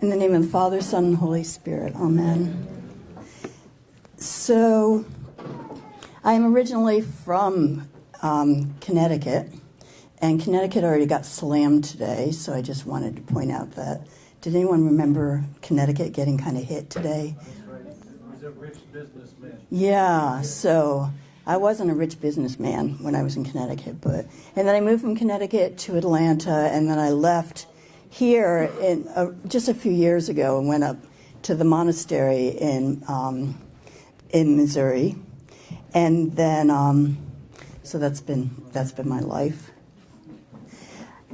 In the name of the Father, Son, and Holy Spirit. Amen. So, I am originally from Connecticut, and Connecticut already got slammed today, so I just wanted to point out that. Did anyone remember Connecticut getting kind of hit today? That's right. It was a rich businessman. Yeah, so I wasn't a rich businessman when I was in Connecticut, and then I moved from Connecticut to Atlanta, and then I left here just a few years ago and went up to the monastery in Missouri, and then so that's been my life.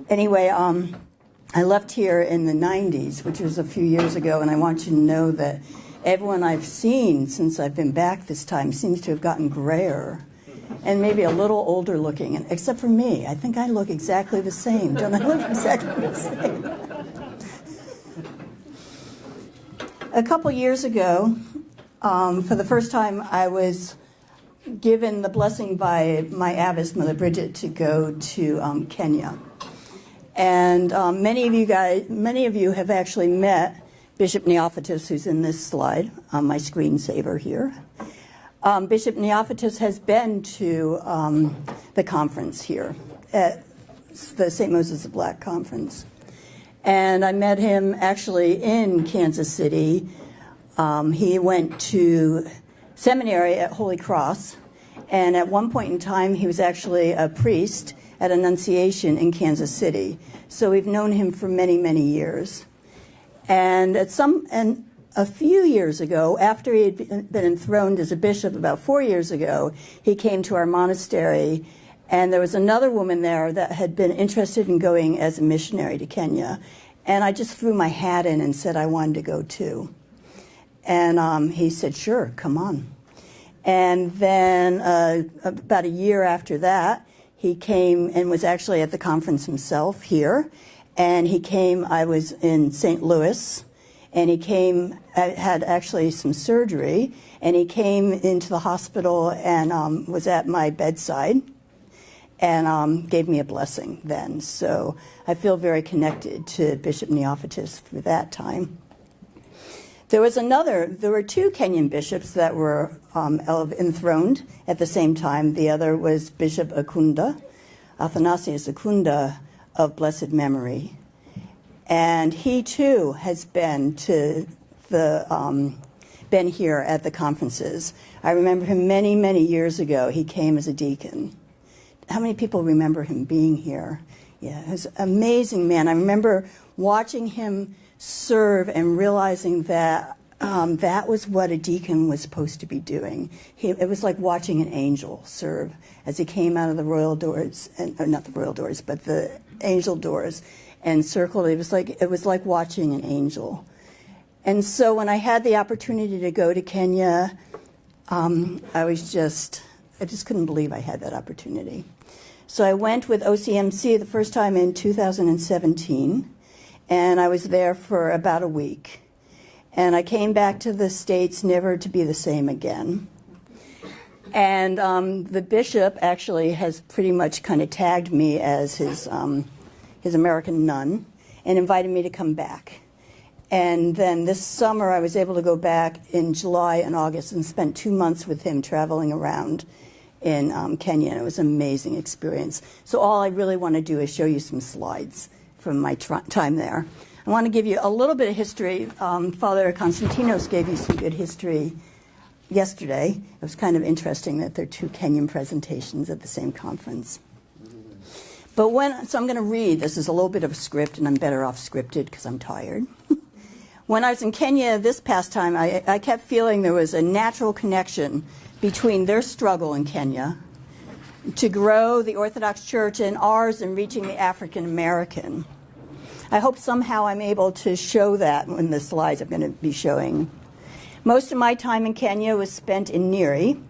Anyway, I left here in the 90s, which was a few years ago, and I want you to know that everyone I've seen since I've been back this time seems to have gotten grayer and maybe a little older looking, except for me. I think I look exactly the same. Don't I look exactly the same? A couple years ago, for the first time, I was given the blessing by my abbess, Mother Bridget, to go to Kenya. And many of you have actually met Bishop Neophytus, who's in this slide, my screensaver here. Bishop Neophytus has been to the conference here at the St. Moses the Black Conference. And I met him actually in Kansas City. He went to seminary at Holy Cross, and at one point in time he was actually a priest at Annunciation in Kansas City. So we've known him for many, many years. And a few years ago, after he had been enthroned as a bishop about 4 years ago, he came to our monastery, and there was another woman there that had been interested in going as a missionary to Kenya. And I just threw my hat in and said I wanted to go too. And he said, sure, come on. And then about a year after that, he came and was actually at the conference himself here. And he came, I was in St. Louis, and he came, had actually some surgery, and he came into the hospital and was at my bedside and gave me a blessing then. So I feel very connected to Bishop Neophytus for that time. There were two Kenyan bishops that were enthroned at the same time. The other was Bishop Akunda, Athanasius Akunda of blessed memory. And he too has been to been here at the conferences. I remember him many, many years ago. He came as a deacon. How many people remember him being here? Yeah, he was an amazing man. I remember watching him serve and realizing that that was what a deacon was supposed to be doing. It was like watching an angel serve as he came out of the royal doors, or not the royal doors, but the angel doors, and circled. It was like watching an angel. And so when I had the opportunity to go to Kenya, I just couldn't believe I had that opportunity. So I went with OCMC the first time in 2017, and I was there for about a week. And I came back to the States never to be the same again. And the bishop actually has pretty much kind of tagged me as his American nun and invited me to come back. And then this summer I was able to go back in July and August and spent 2 months with him traveling around in Kenya. And it was an amazing experience. So all I really want to do is show you some slides from my time there. I want to give you a little bit of history. Father Konstantinos gave you some good history yesterday. It was kind of interesting that there are two Kenyan presentations at the same conference. So I'm going to read. This is a little bit of a script, and I'm better off scripted because I'm tired. When I was in Kenya this past time, I kept feeling there was a natural connection between their struggle in Kenya to grow the Orthodox Church and ours in reaching the African American. I hope somehow I'm able to show that in the slides I'm going to be showing. Most of my time in Kenya was spent in Nyeri,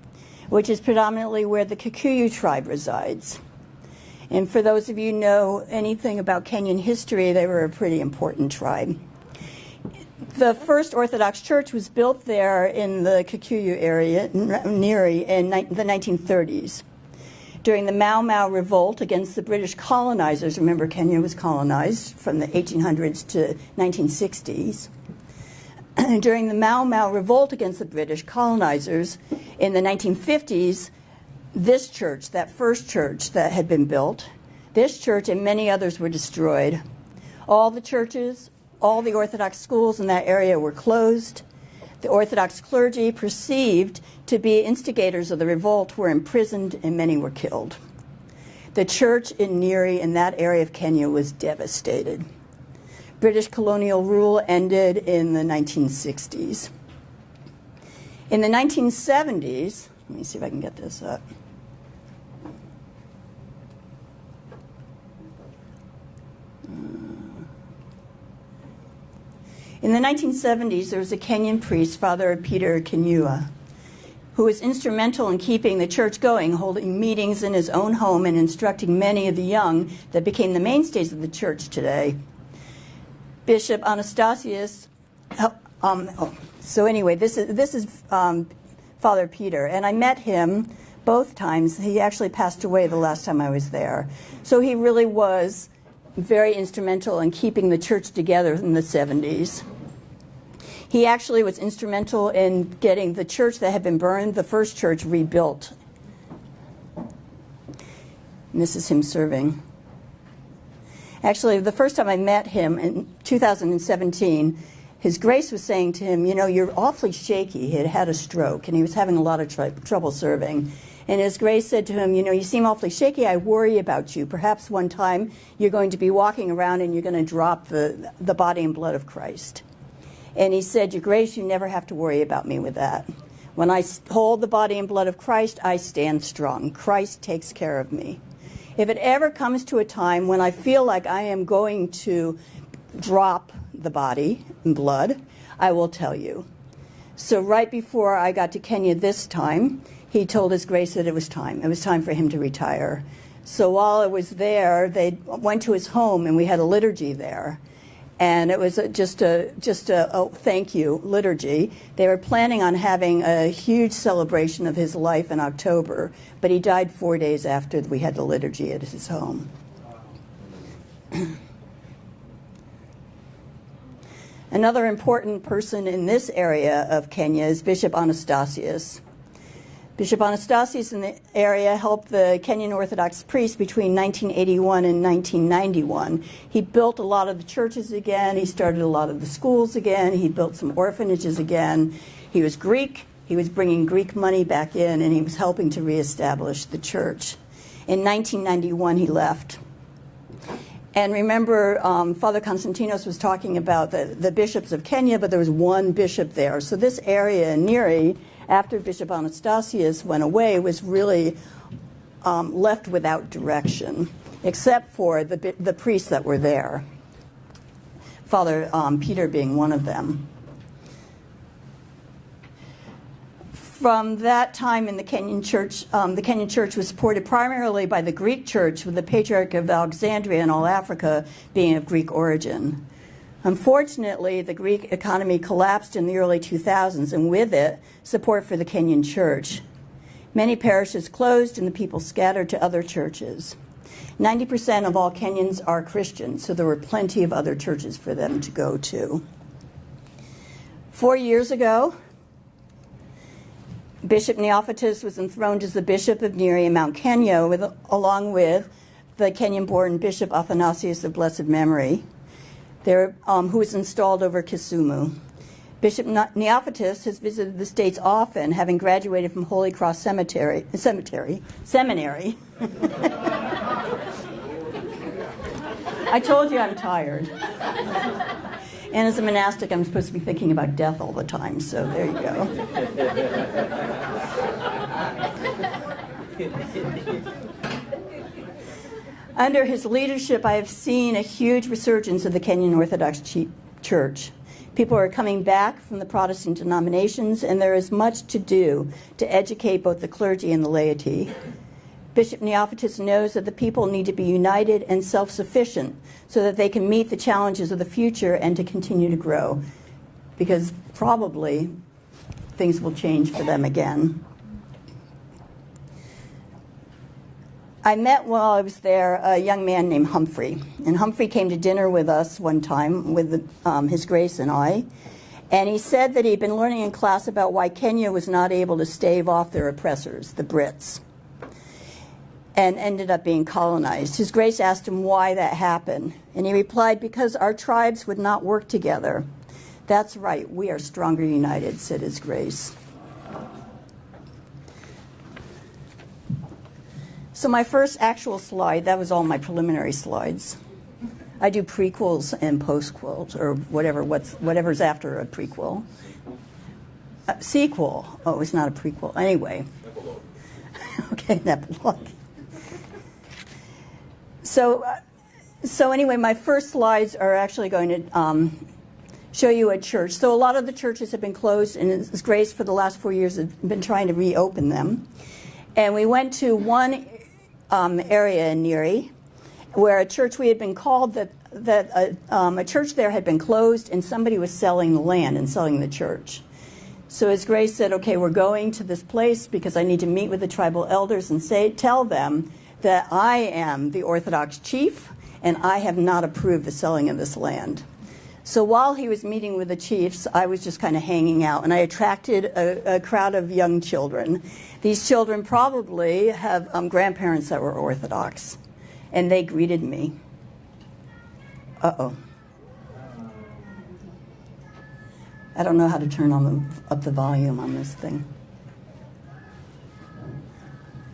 which is predominantly where the Kikuyu tribe resides. And for those of you who know anything about Kenyan history, they were a pretty important tribe. The first Orthodox church was built there in the Kikuyu area, Nyeri, in the 1930s. During the Mau Mau revolt against the British colonizers, remember Kenya was colonized from the 1800s to 1960s. During the Mau Mau revolt against the British colonizers in the 1950s, this church, that first church that had been built, this church and many others were destroyed. All the churches, all the Orthodox schools in that area were closed. The Orthodox clergy, perceived to be instigators of the revolt, were imprisoned and many were killed. The church in Nyeri, in that area of Kenya, was devastated. British colonial rule ended in the 1960s. In the 1970s, let me see if I can get this up. In the 1970s, there was a Kenyan priest, Father Peter Kinyua, who was instrumental in keeping the church going, holding meetings in his own home and instructing many of the young that became the mainstays of the church today. Bishop Anastasius, so anyway, this is Father Peter, and I met him both times. He actually passed away the last time I was there. So he really was very instrumental in keeping the church together in the 70s. He actually was instrumental in getting the church that had been burned, the first church, rebuilt. And this is him serving. Actually, the first time I met him in 2017, His Grace was saying to him, you know, you're awfully shaky. He had had a stroke, and he was having a lot of trouble serving. And His Grace said to him, you know, you seem awfully shaky. I worry about you. Perhaps one time you're going to be walking around and you're going to drop the body and blood of Christ. And he said, Your Grace, you never have to worry about me with that. When I hold the body and blood of Christ, I stand strong. Christ takes care of me. If it ever comes to a time when I feel like I am going to drop the body and blood, I will tell you. So right before I got to Kenya this time, he told His Grace that it was time. It was time for him to retire. So while I was there, they went to his home and we had a liturgy there. And it was just a thank you liturgy. They were planning on having a huge celebration of his life in October, but he died 4 days after we had the liturgy at his home. Another important person in this area of Kenya is Bishop Anastasius. Bishop Anastasius in the area helped the Kenyan Orthodox priests between 1981 and 1991. He built a lot of the churches again. He started a lot of the schools again. He built some orphanages again. He was Greek. He was bringing Greek money back in, and he was helping to reestablish the church. In 1991, he left. And remember, Father Konstantinos was talking about the bishops of Kenya, but there was one bishop there. So this area in Nyeri, after Bishop Anastasius went away, was really left without direction, except for the priests that were there, Father Peter being one of them. From that time in the Kenyan church was supported primarily by the Greek church, with the Patriarch of Alexandria and all Africa being of Greek origin. Unfortunately, the Greek economy collapsed in the early 2000s, and with it, support for the Kenyan church. Many parishes closed and the people scattered to other churches. 90% of all Kenyans are Christians, so there were plenty of other churches for them to go to. 4 years ago, Bishop Neophytus was enthroned as the Bishop of Nyeri and Mount Kenya, along with the Kenyan-born Bishop Athanasius of blessed memory, who was installed over Kisumu. Bishop Neophytus has visited the States often, having graduated from Holy Cross Seminary. I told you I'm tired. And as a monastic, I'm supposed to be thinking about death all the time, so there you go. Under his leadership, I have seen a huge resurgence of the Kenyan Orthodox Church. People are coming back from the Protestant denominations, and there is much to do to educate both the clergy and the laity. Bishop Neophytus knows that the people need to be united and self-sufficient so that they can meet the challenges of the future and to continue to grow, because probably things will change for them again. I met while I was there a young man named Humphrey. And Humphrey came to dinner with us one time with His Grace and I. And he said that he'd been learning in class about why Kenya was not able to stave off their oppressors, the Brits, and ended up being colonized. His Grace asked him why that happened. And he replied, because our tribes would not work together. That's right, we are stronger united, said His Grace. So my first actual slide, that was all my preliminary slides. I do prequels and postquels, or whatever's after a prequel. Sequel. Oh, it's not a prequel. Anyway. Okay, an epilogue. So anyway, my first slides are actually going to show you a church. So a lot of the churches have been closed, and His Grace for the last 4 years has been trying to reopen them. And we went to one area in Neri, where a church we had been called that a church there had been closed and somebody was selling the land and selling the church. So His Grace said, okay, we're going to this place because I need to meet with the tribal elders and tell them that I am the Orthodox chief and I have not approved the selling of this land. So while he was meeting with the chiefs, I was just kind of hanging out, and I attracted a crowd of young children. These children probably have grandparents that were Orthodox, and they greeted me. Uh-oh. I don't know how to turn up the volume on this thing.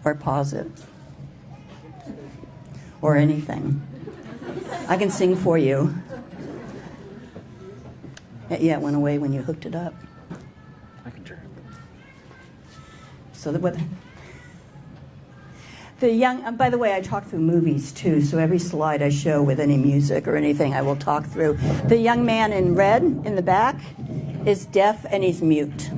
Or pause it. Or anything. I can sing for you. Yeah, it went away when you hooked it up. I can turn it. So the young, by the way, I talk through movies too, so every slide I show with any music or anything I will talk through. The young man in red in the back is deaf and he's mute.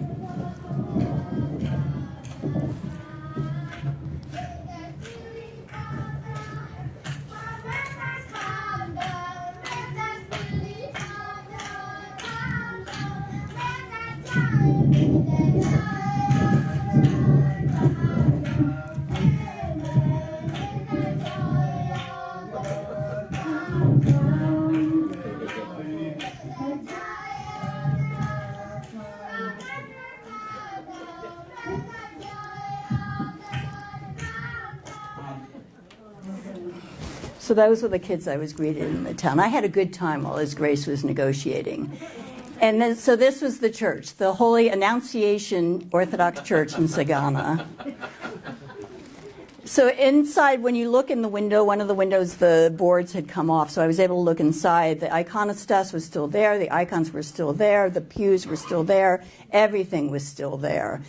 So those were the kids I was greeted in the town. I had a good time while His Grace was negotiating. And then, so this was the church, the Holy Annunciation Orthodox Church in Sagana. So inside, when you look in the window, one of the windows, the boards had come off, so I was able to look inside. The iconostas was still there, the icons were still there, the pews were still there, everything was still there.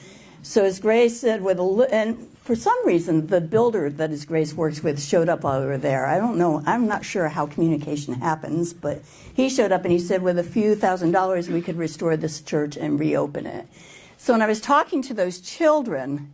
So His Grace said, and for some reason, the builder that His Grace works with showed up while we were there. I don't know, I'm not sure how communication happens, but he showed up and he said with a few $1,000s we could restore this church and reopen it. So when I was talking to those children,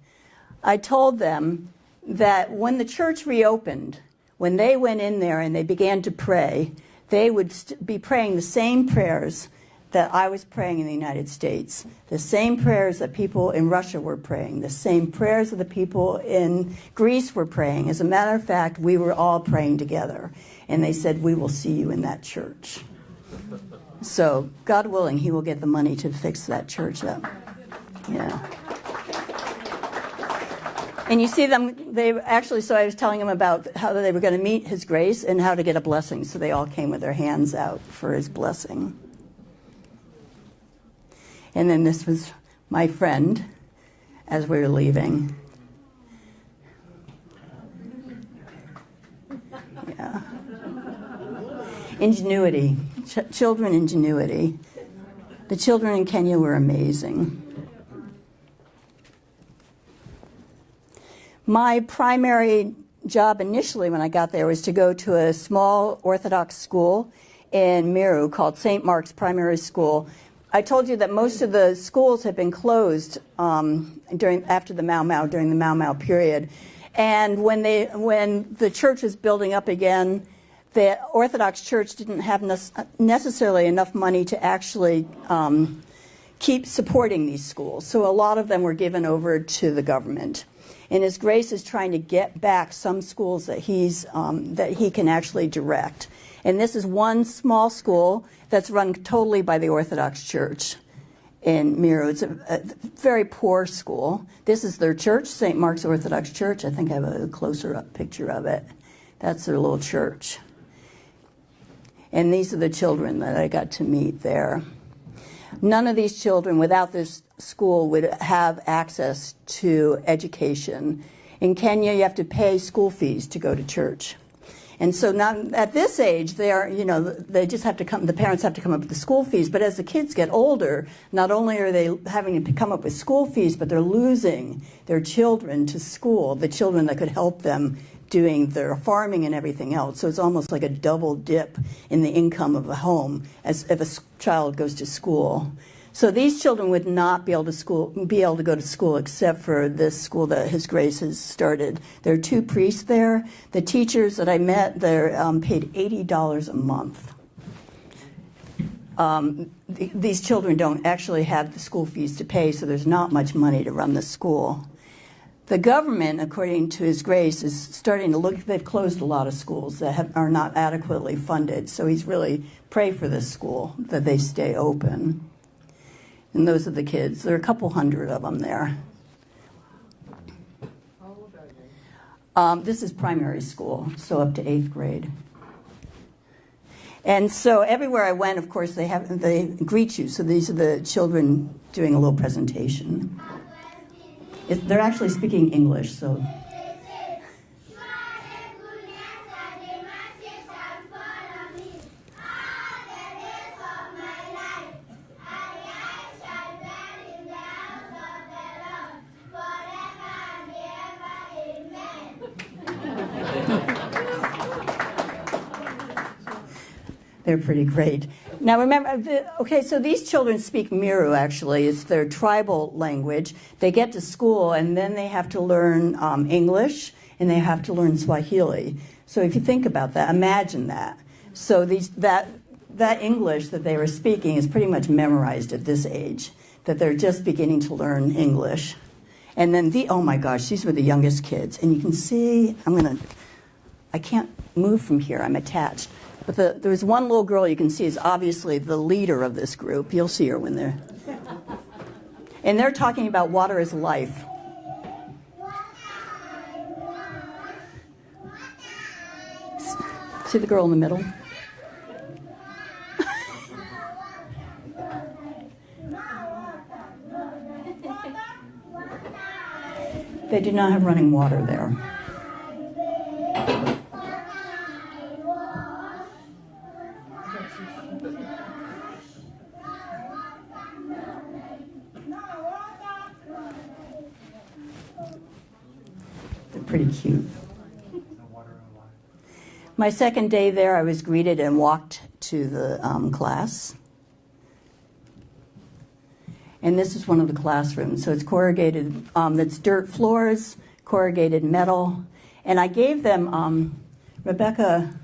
I told them that when the church reopened, when they went in there and they began to pray, they would be praying the same prayers that I was praying in the United States, the same prayers that people in Russia were praying, the same prayers that the people in Greece were praying. As a matter of fact, we were all praying together. And they said, we will see you in that church. So, God willing, He will get the money to fix that church up. Yeah. And you see them, so I was telling them about how they were going to meet His Grace and how to get a blessing. So they all came with their hands out for His blessing. And then this was my friend as we were leaving. Yeah. Ingenuity. Children ingenuity. The children in Kenya were amazing. My primary job initially when I got there was to go to a small Orthodox school in Meru called St. Mark's Primary School. I told you that most of the schools had been closed after the during the Mau Mau period. And when the church was building up again, the Orthodox Church didn't have necessarily enough money to actually keep supporting these schools. So a lot of them were given over to the government. And His Grace is trying to get back some schools that that he can actually direct. And this is one small school that's run totally by the Orthodox Church in Miro. It's a very poor school. This is their church, St. Mark's Orthodox Church. I think I have a closer up picture of it. That's their little church. And these are the children that I got to meet there. None of these children without this school would have access to education. In Kenya, you have to pay school fees to go to church. And so now at this age, they just have to come, the parents have to come up with the school fees. But as the kids get older, not only are they having to come up with school fees, but they're losing their children to school, the children that could help them doing their farming and everything else. So it's almost like a double dip in the income of a home as if a child goes to school. So these children would not be able to go to school except for this school that His Grace has started. There are 2 priests there. The teachers that I met, they're paid $80 a month. These children don't actually have the school fees to pay, so there's not much money to run the school. The government, according to His Grace, is starting to look. They've closed a lot of schools that are not adequately funded, so he's really pray for this school, that they stay open. And those are the kids. There are a couple hundred of them there. This is primary school, so up to 8th grade. And so everywhere I went, of course, they greet you. So these are the children doing a little presentation. They're actually speaking English, so. They're pretty great. Now remember, so these children speak Miru, actually. It's their tribal language. They get to school, and then they have to learn English, and they have to learn Swahili. So if you think about that, imagine that. So that English that they were speaking is pretty much memorized at this age, that they're just beginning to learn English. And then oh my gosh, these were the youngest kids. And you can see, I can't move from here, I'm attached. But there's one little girl you can see is obviously the leader of this group. You'll see her when they're... And they're talking about water is life. See the girl in the middle? They do not have running water there. They're pretty cute. My second day there, I was greeted and walked to the class. And this is one of the classrooms. So it's corrugated, it's dirt floors, corrugated metal. And I gave them, Rebecca,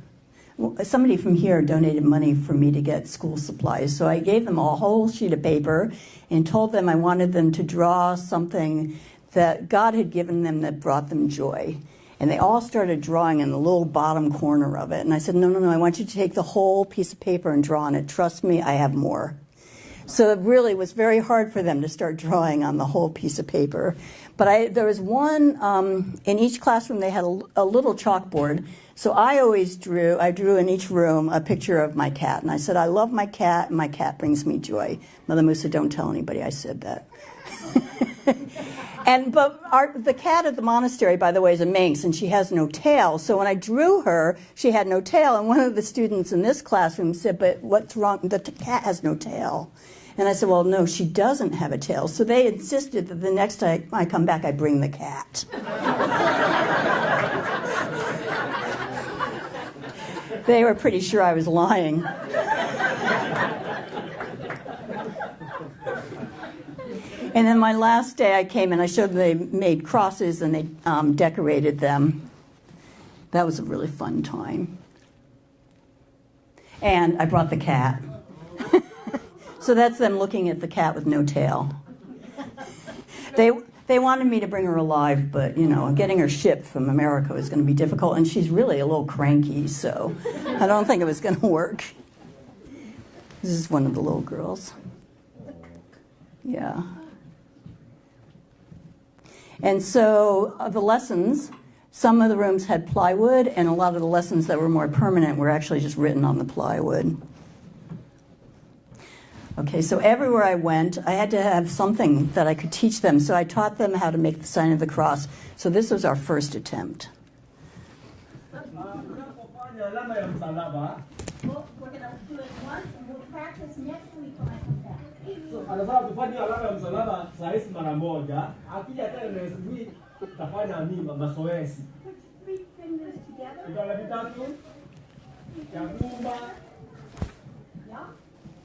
somebody from here donated money for me to get school supplies. So I gave them a whole sheet of paper and told them I wanted them to draw something that God had given them that brought them joy. And they all started drawing in the little bottom corner of it. And I said, no, I want you to take the whole piece of paper and draw on it. Trust me, I have more. So it really was very hard for them to start drawing on the whole piece of paper. But there was one, in each classroom they had a little chalkboard. So I drew in each room a picture of my cat. And I said, I love my cat, and my cat brings me joy. Mother Musa, don't tell anybody I said that. But the cat at the monastery, by the way, is a Manx, and she has no tail. So when I drew her, she had no tail. And one of the students in this classroom said, but what's wrong? The cat has no tail. And I said, well, no, she doesn't have a tail. So they insisted that the next time I come back, I bring the cat. They were pretty sure I was lying. And then my last day I came and I showed them they made crosses and they decorated them. That was a really fun time. And I brought the cat. So that's them looking at the cat with no tail. They They wanted me to bring her alive, but, you know, getting her shipped from America was going to be difficult, and she's really a little cranky, so I don't think it was going to work. This is one of the little girls. Yeah. And so the lessons, some of the rooms had plywood, and a lot of the lessons that were more permanent were actually just written on the plywood. Okay, so everywhere I went, I had to have something that I could teach them. So I taught them how to make the sign of the cross. So this was our first attempt. Well, we're going to do it once, and we'll practice next week when I come back. Anataka kufanya alama ya msalaba saa hizi mara moja. Akija tena next week tafanya nini mazoezi. Put 3 fingers together. Vidole vitatu ya gumba. Yeah.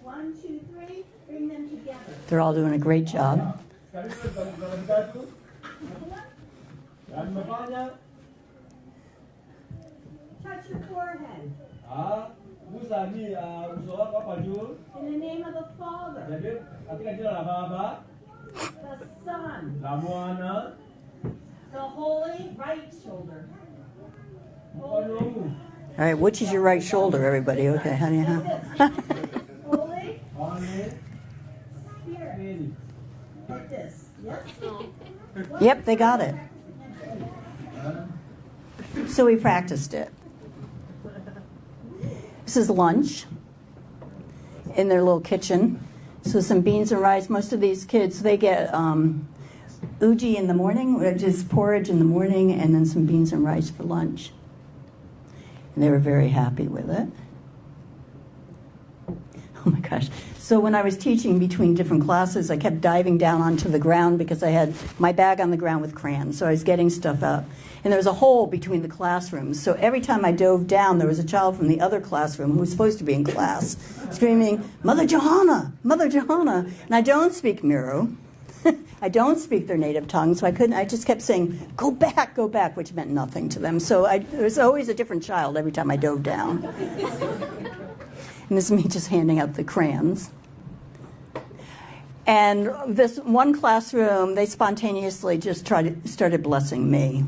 1, 2, 3. Bring them together. They're all doing a great job. Vidole vitatu. Ya nimefanya. Touch your forehead. Gusa ni uso wako hapa juu. In the name of the Father, Jadi katika jina la Baba, the Son, la Mwana, the Holy right shoulder. mkono huu. All right, which is your right shoulder, everybody? Okay, honey. Holy Holy Spirit. Spirit. Like this. Yes? Yep, they got it. So we practiced it. This is lunch in their little kitchen. So some beans and rice. Most of these kids, they get uji in the morning, which is porridge in the morning, and then some beans and rice for lunch. And they were very happy with it. Oh my gosh. So when I was teaching between different classes, I kept diving down onto the ground because I had my bag on the ground with crayons. So I was getting stuff out. And there was a hole between the classrooms. So every time I dove down, there was a child from the other classroom who was supposed to be in class screaming, "Mother Johanna! Mother Johanna!" And I don't speak Miro. I don't speak their native tongue, so I just kept saying, go back, which meant nothing to them. So there was always a different child every time I dove down. And this is me just handing out the crayons. And this one classroom, they spontaneously just started blessing me.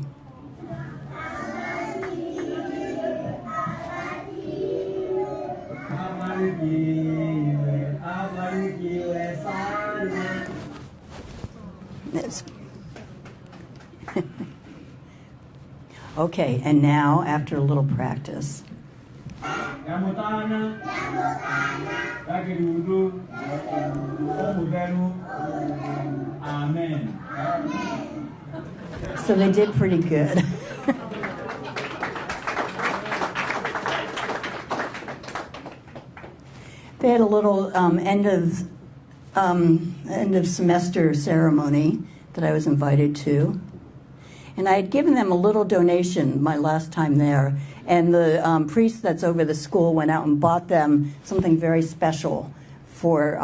Okay, and now after a little practice. Amen. So they did pretty good. They had a little end of semester ceremony that I was invited to. And I had given them a little donation my last time there. And the priest that's over the school went out and bought them something very special for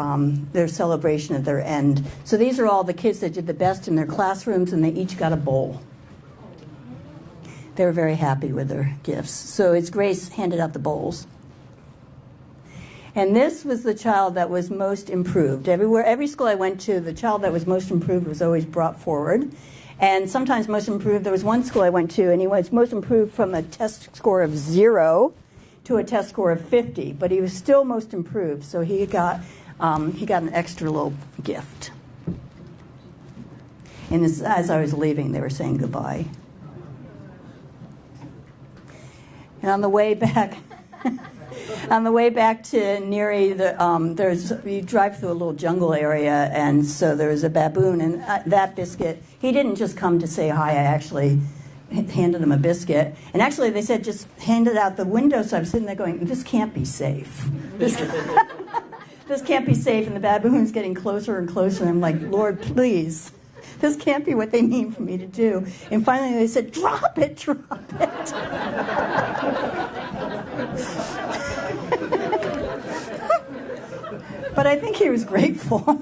their celebration at their end. So these are all the kids that did the best in their classrooms, and they each got a bowl. They were very happy with their gifts. So His Grace handed out the bowls. And this was the child that was most improved. Every school I went to, the child that was most improved was always brought forward. And sometimes most improved, there was one school I went to, and he was most improved from a test score of 0 to a test score of 50. But he was still most improved, so he got an extra little gift. And as I was leaving, they were saying goodbye. And on the way back... On the way back to Neri, you drive through a little jungle area, and so there was a baboon, and that biscuit, he didn't just come to say hi, I actually handed him a biscuit. And actually they said just hand it out the window, so I was sitting there going, this can't be safe. This can't be safe, and the baboon's getting closer and closer, and I'm like, Lord, please. This can't be what they mean for me to do. And finally they said, drop it, drop it. But I think he was grateful.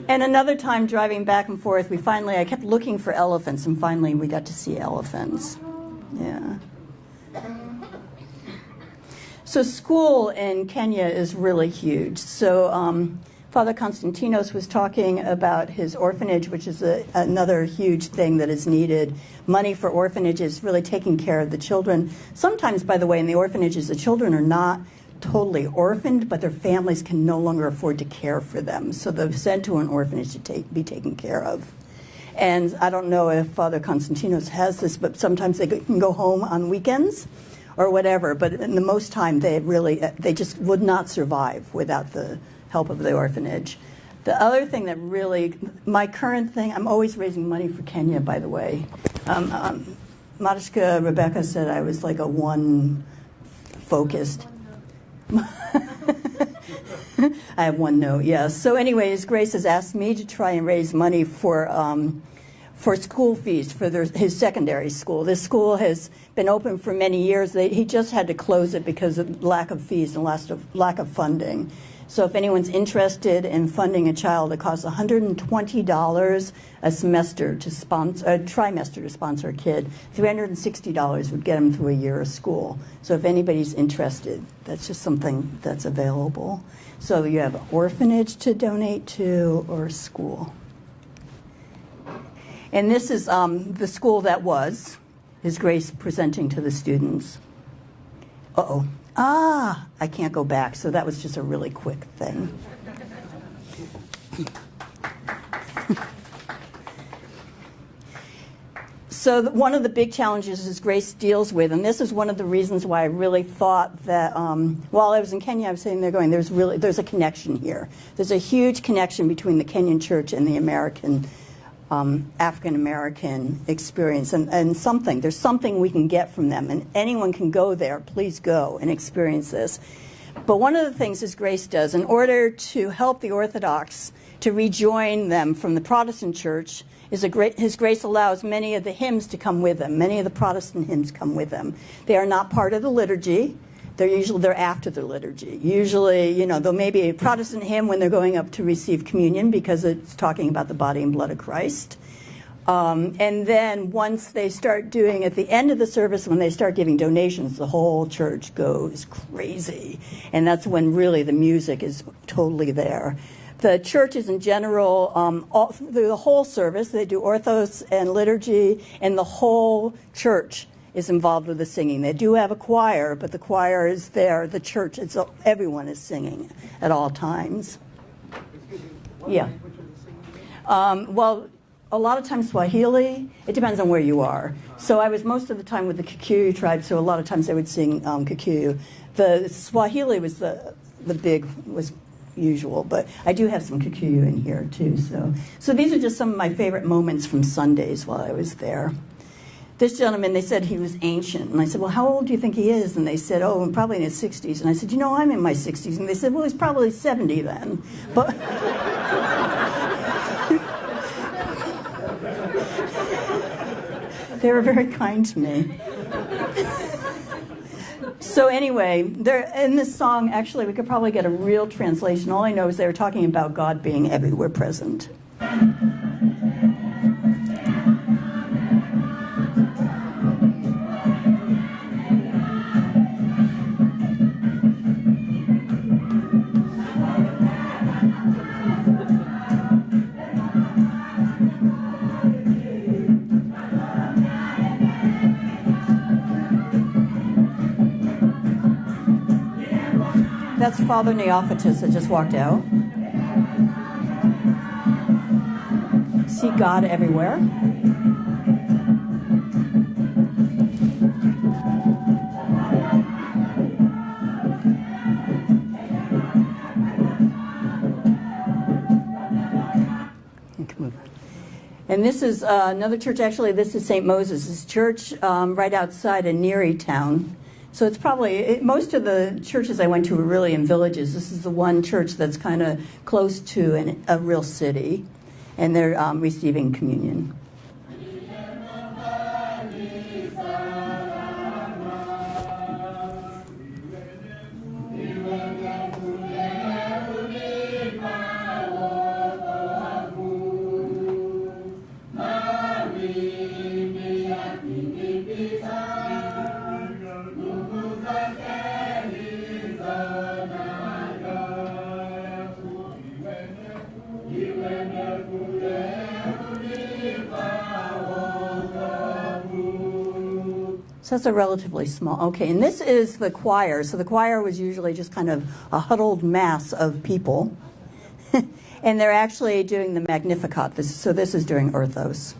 And another time driving back and forth, I kept looking for elephants, and finally we got to see elephants. Yeah. So school in Kenya is really huge. So Father Konstantinos was talking about his orphanage, which is another huge thing that is needed. Money for orphanages, really taking care of the children. Sometimes, by the way, in the orphanages, the children are not totally orphaned, but their families can no longer afford to care for them. So they're sent to an orphanage to be taken care of. And I don't know if Father Konstantinos has this, but sometimes they can go home on weekends or whatever. But in the most time, they just would not survive without the help of the orphanage. The other thing that really, my current thing, I'm always raising money for Kenya, by the way. Matishka Rebecca said I was like a one-focused. I have one note, yes. So anyways, Grace has asked me to try and raise money for school fees for his secondary school. This school has been open for many years. He just had to close it because of lack of fees and lack of funding. So if anyone's interested in funding a child, it costs $120 a semester to sponsor, a trimester to sponsor a kid. $360 would get them through a year of school. So if anybody's interested, that's just something that's available. So you have orphanage to donate to or school. And this is the school that was His Grace presenting to the students. Uh-oh. I can't go back, so that was just a really quick thing. So one of the big challenges is Grace deals with, and this is one of the reasons why I really thought that while I was in Kenya, I was sitting there going, there's a connection here. There's a huge connection between the Kenyan church and the American African-American experience, and there's something we can get from them, and anyone can go there. Please go and experience this. But one of the things His Grace does, in order to help the Orthodox to rejoin them from the Protestant church, His Grace allows many of the hymns to come with them. Many of the Protestant hymns come with them. They are not part of the liturgy. They're after the liturgy. Usually, there may be a Protestant hymn when they're going up to receive communion because it's talking about the body and blood of Christ. And then once they start doing, at the end of the service, when they start giving donations, the whole church goes crazy. And that's when really the music is totally there. The churches in general, through the whole service, they do Orthos and liturgy, and the whole church is involved with the singing. They do have a choir, but the choir is there. The church, everyone is singing at all times. Yeah. Well, a lot of times Swahili. It depends on where you are. So I was most of the time with the Kikuyu tribe, so a lot of times they would sing Kikuyu. The Swahili was was usual, but I do have some Kikuyu in here too. So these are just some of my favorite moments from Sundays while I was there. This gentleman, they said he was ancient. And I said, well, how old do you think he is? And they said, oh, probably in his 60s. And I said, I'm in my 60s. And they said, well, he's probably 70 then. But they were very kind to me. So anyway, in this song, actually, we could probably get a real translation. All I know is they were talking about God being everywhere present. That's Father Neophytus that just walked out. See God everywhere. And this is another church. Actually, this is St. Moses' church right outside of Neri town. So it's probably, most of the churches I went to were really in villages. This is the one church that's kind of close to a real city, and they're receiving communion. So that's a relatively small, okay, and this is the choir. So the choir was usually just kind of a huddled mass of people. And they're actually doing the Magnificat. So this is during Orthos.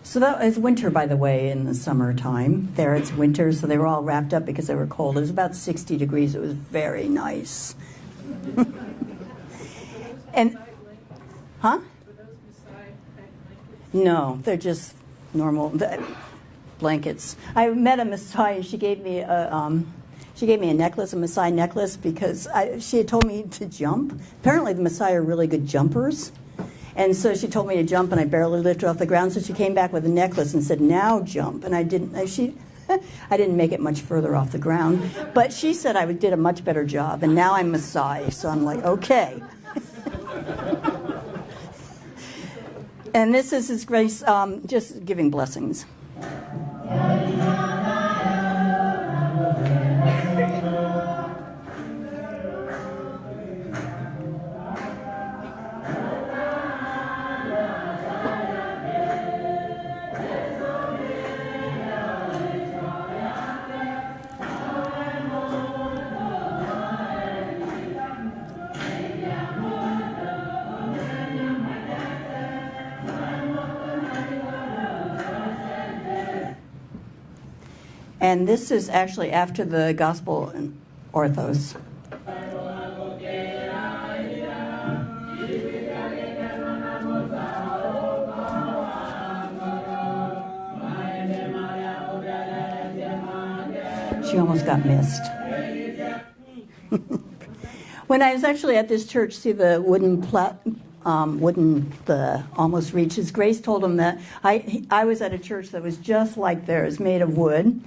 So that is winter, by the way, in the summertime. There it's winter, so they were all wrapped up because they were cold. It was about 60 degrees. It was very nice. And, huh? No, they're just normal blankets. I met a Maasai. She gave me a necklace, a Maasai necklace, because she had told me to jump. Apparently, the Maasai are really good jumpers. And so she told me to jump, and I barely lifted off the ground. So she came back with a necklace and said, "Now jump." And I didn't. I didn't make it much further off the ground. But she said I did a much better job, and now I'm Maasai. So I'm like, okay. And this is His Grace, just giving blessings. And this is actually after the Gospel in Orthos. She almost got missed. When I was actually at this church, see the wooden almost reaches. Grace told him that I was at a church that was just like theirs, made of wood.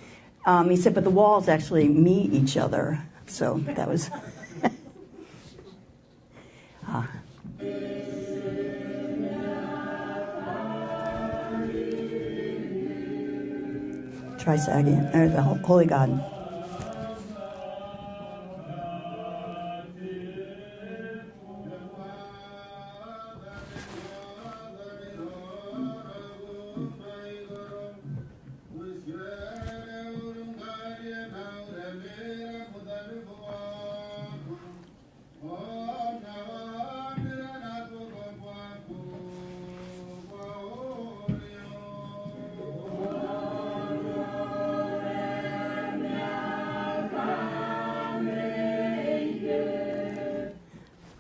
He said, but the walls actually meet each other. So that was... Trisagion, or the Holy God.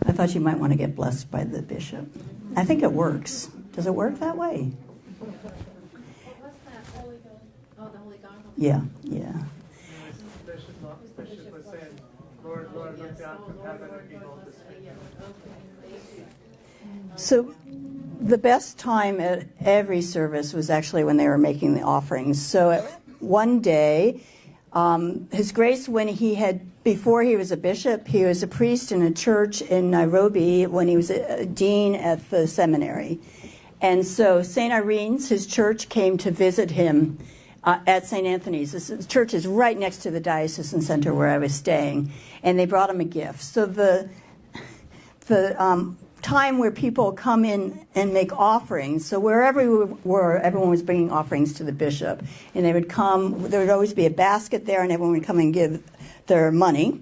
I thought you might want to get blessed by the bishop. I think it works. Does it work that way? What's that Holy God? Oh, the Holy God. Yeah, yeah. Bishop was saying, Lord, look down from heaven and behold this figure. So the best time at every service was actually when they were making the offerings. So one day, His Grace, before he was a bishop, he was a priest in a church in Nairobi when he was a dean at the seminary. And so St. Irene's, his church, came to visit him at St. Anthony's. This church is right next to the diocesan center where I was staying. And they brought him a gift. So the time where people come in and make offerings, so wherever we were, everyone was bringing offerings to the bishop. And they would come, there would always be a basket there, and everyone would come and give their money.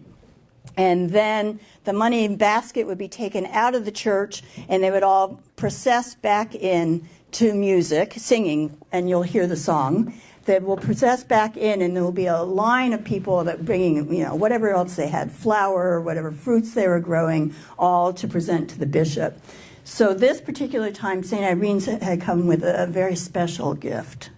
And then the money basket would be taken out of the church, and they would all process back in to music, singing, and you'll hear the song. They will process back in, and there will be a line of people that bringing, whatever else they had, flour, whatever fruits they were growing, all to present to the bishop. So this particular time, St. Irene's had come with a very special gift.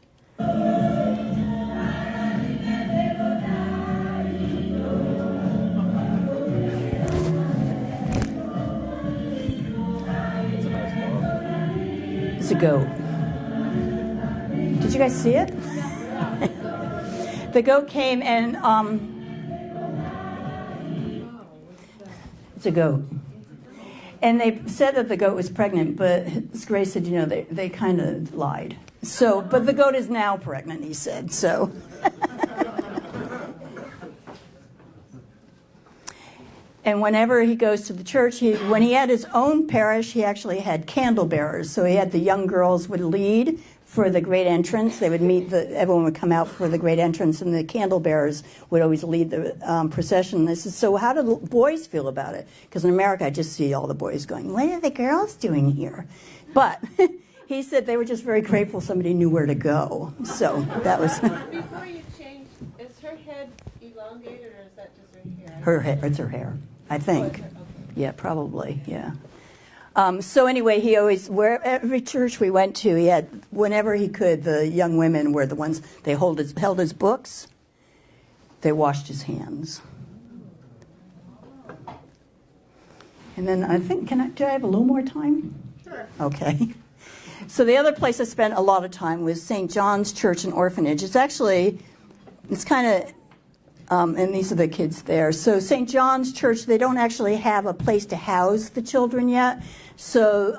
a goat. Did you guys see it? The goat came and it's a goat. And they said that the goat was pregnant, but His Grace said, they kind of lied. So, but the goat is now pregnant, he said, so. And whenever he goes to the church, when he had his own parish, he actually had candle bearers. So he had the young girls would lead for the great entrance. They would meet, everyone would come out for the great entrance, and the candle bearers would always lead the procession. This is, so how do the boys feel about it? Because in America, I just see all the boys going, what are the girls doing here? But he said they were just very grateful somebody knew where to go. So that was... Before you change, is her head elongated or is that just her hair? Her hair, it's her hair, I think. Oh, okay. Yeah, probably, yeah. So anyway, he always, every church we went to, he had, whenever he could, the young women were the ones, they held his books, they washed his hands. And then I think, do I have a little more time? Sure. Okay. So the other place I spent a lot of time was St. John's Church and Orphanage. It's kind of, and these are the kids there. So St. John's Church, they don't actually have a place to house the children yet. So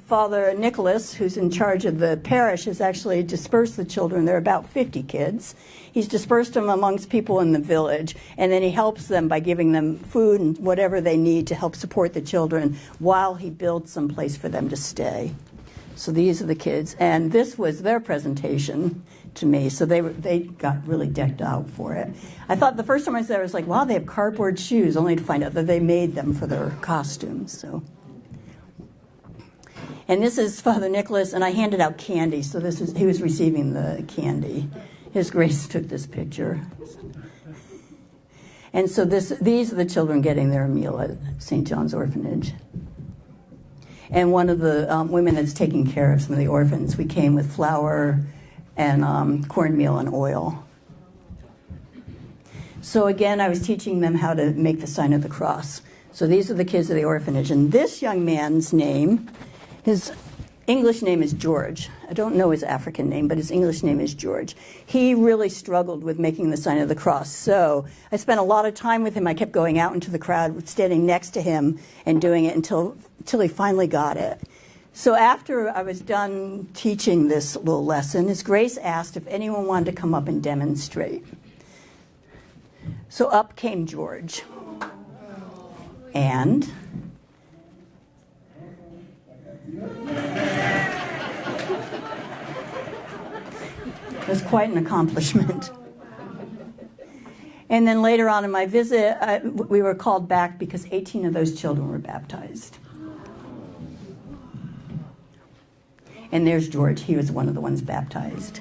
Father Nicholas, who's in charge of the parish, has actually dispersed the children. There are about 50 kids. He's dispersed them amongst people in the village, and then he helps them by giving them food and whatever they need to help support the children while he builds some place for them to stay. So these are the kids, and this was their presentation to me. So they got really decked out for it. I thought the first time I was there, I was like, wow, they have cardboard shoes, only to find out that they made them for their costumes. So, and this is Father Nicholas, and I handed out candy. So he was receiving the candy. His Grace took this picture. And so these are the children getting their meal at St. John's Orphanage. And one of the women that's taking care of some of the orphans, we came with flour and cornmeal and oil. So again, I was teaching them how to make the sign of the cross. So these are the kids of the orphanage. And this young man's name, his English name is George. I don't know his African name, but his English name is George. He really struggled with making the sign of the cross. So I spent a lot of time with him. I kept going out into the crowd, standing next to him and doing it until he finally got it. So after I was done teaching this little lesson, His Grace asked if anyone wanted to come up and demonstrate. So up came George. And it was quite an accomplishment. And then later on in my visit, we were called back because 18 of those children were baptized. And there's George. He was one of the ones baptized.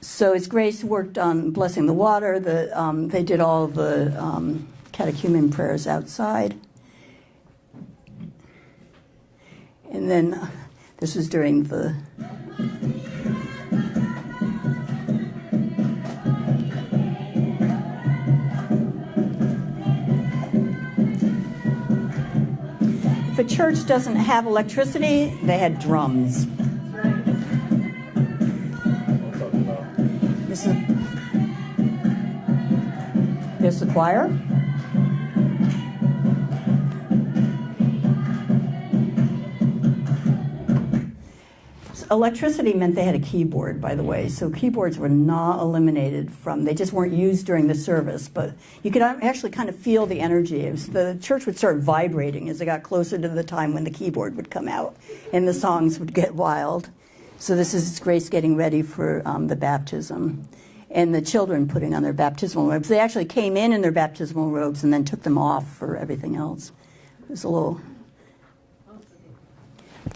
So His Grace worked on blessing the water. They did all the catechumen prayers outside. And then this was during the... If a church doesn't have electricity, they had drums. There's the choir. Electricity meant they had a keyboard, by the way. So keyboards were not eliminated they just weren't used during the service. But you could actually kind of feel the energy. The church would start vibrating as it got closer to the time when the keyboard would come out and the songs would get wild. So this is His Grace getting ready for the baptism. And the children putting on their baptismal robes. They actually came in their baptismal robes and then took them off for everything else. It was a little...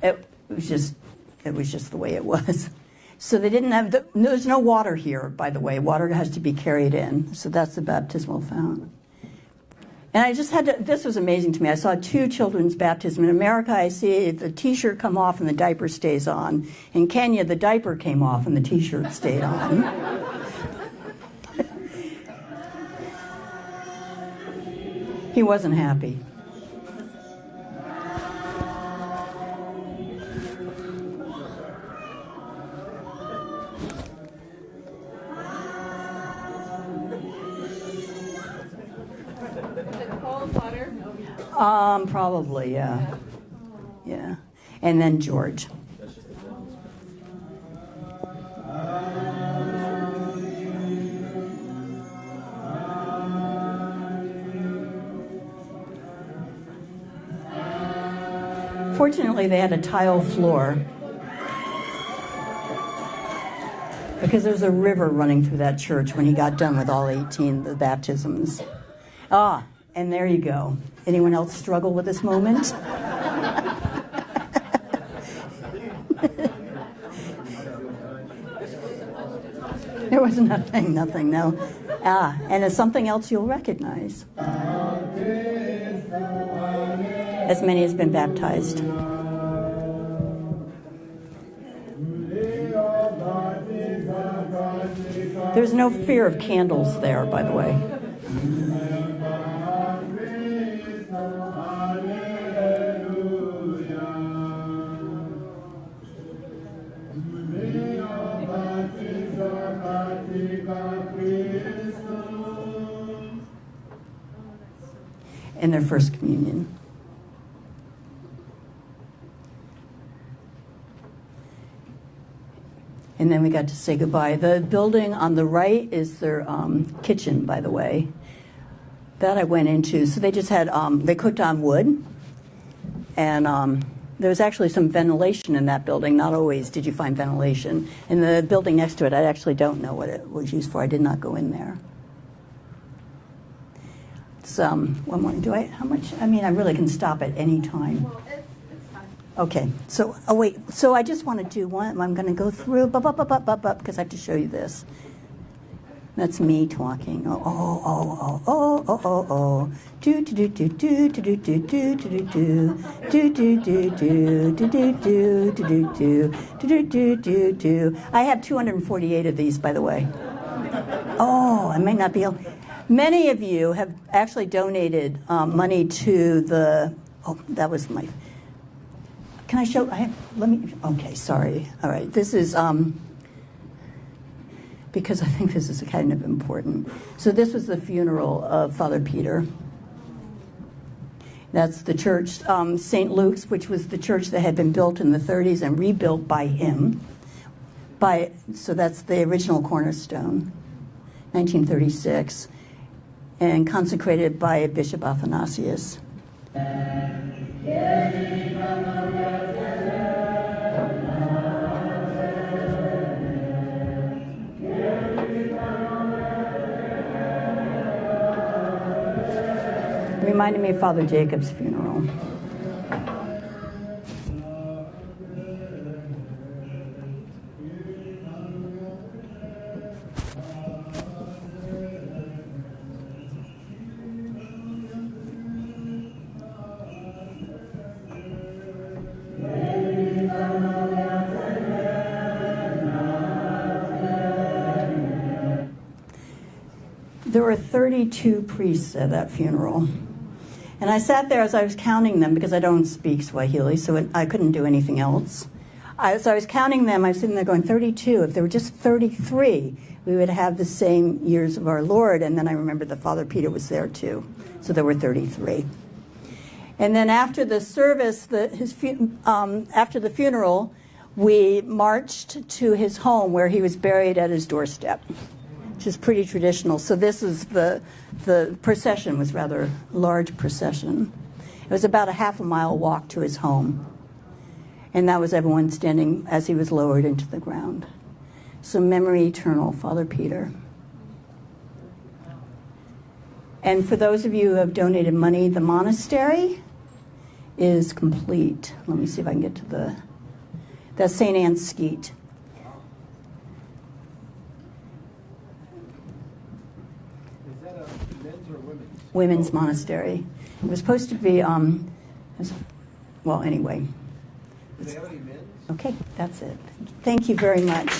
It was just the way it was. So they didn't have... There's no water here, by the way. Water has to be carried in. So that's the baptismal fount. And I just had to... This was amazing to me. I saw 2 children's baptism. In America, I see the T-shirt come off and the diaper stays on. In Kenya, the diaper came off and the T-shirt stayed on. He wasn't happy. cold water? Probably, yeah. Yeah. And then George. Fortunately, they had a tile floor because there was a river running through that church when he got done with all 18 of the baptisms. Ah, and there you go. Anyone else struggle with this moment? There was nothing, no. Ah, and it's something else you'll recognize. As many as been baptized. There's no fear of candles there, by the way. In their first communion. And then we got to say goodbye. The building on the right is their kitchen, by the way. That I went into. So they just had, they cooked on wood. And there was actually some ventilation in that building. Not always did you find ventilation. In the building next to it, I actually don't know what it was used for. I did not go in there. It's, one more. Do I, how much? I mean, I really can stop at any time. Well, it's fine. Okay, so, oh wait, so I just want to do one, I'm going to go through, because I have to show you this. That's me talking. I have 248 of these, by the way. Oh, I may not be able. Many of you have actually donated money to the. Oh, that was my. Can I show? Let me. Okay, sorry. All right, this is. Because I think this is kind of important. So this was the funeral of Father Peter. That's the church, St. Luke's, which was the church that had been built in the 30s and rebuilt by him. So that's the original cornerstone, 1936, and consecrated by Bishop Athanasius. Reminded me of Father Jacob's funeral. There were 32 priests at that funeral. And I sat there as I was counting them, because I don't speak Swahili, so I couldn't do anything else. As I was counting them, I was sitting there going, 32. If there were just 33, we would have the same years of our Lord. And then I remembered that Father Peter was there too. So there were 33. And then after the service, after the funeral, we marched to his home where he was buried at his doorstep, which is pretty traditional. So this is the procession was rather large procession. It was about a half a mile walk to his home. And that was everyone standing as he was lowered into the ground. So memory eternal, Father Peter. And for those of you who have donated money, the monastery is complete. Let me see if I can get to that's St. Anne's Skeet. Women's monastery. It was supposed to be, well, anyway. Do they have any men? Okay, that's it. Thank you very much.